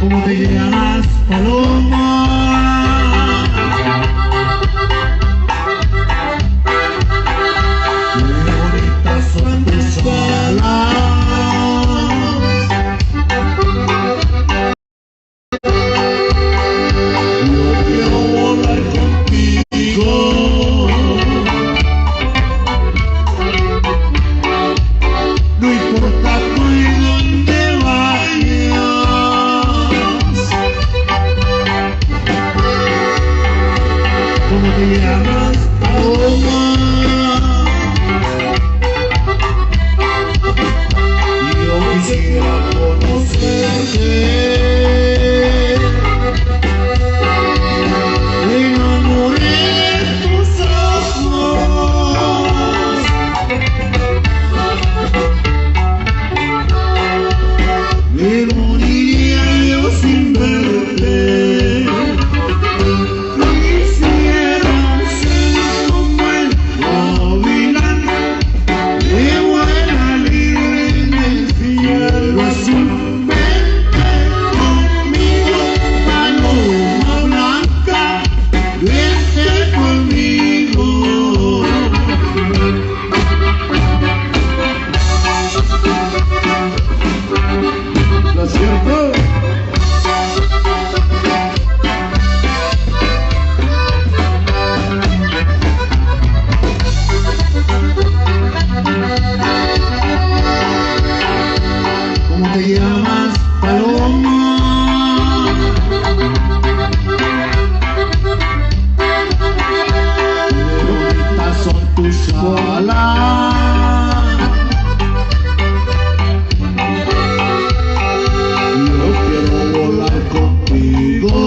¿Cómo te llamas, paloma? Qué bonitas son tus alas. Yo quiero volar contigo. No importa por dónde vayas. ¿Cómo te llamas, paloma? Y yo quisiera conocerte. Me enamoré de tus ojos. Me moriría yo sin verte. Quisiera ser como el gavilán que vuela libre en el cielo azul. Vente conmigo, paloma blanca, vente conmigo. ¿Lo cierto? ¿Cómo te llamas, paloma? Qué bonitas son tus alas. Yo quiero volar contigo.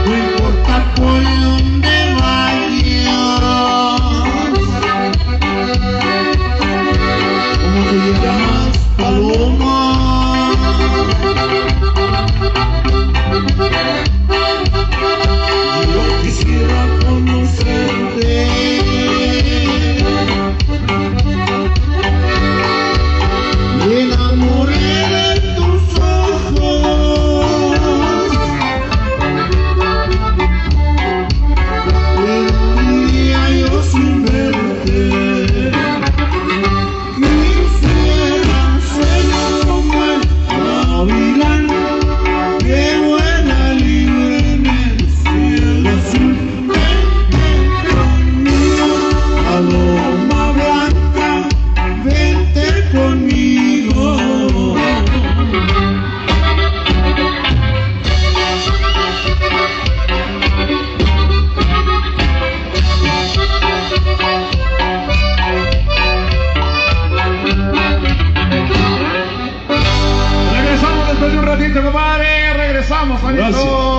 No importa por dónde vayas. ¿Cómo te llamas, paloma? Yo quisiera conocerte. Me enamoré de tus ojos. Me moriría yo sin verte. Quisiera ser como el gavilán que vuela libre en el cielo azul. Vente conmigo, paloma blanca, vente conmigo. Regresamos después de un ratito, compadre. Regresamos, Juanito. Gracias.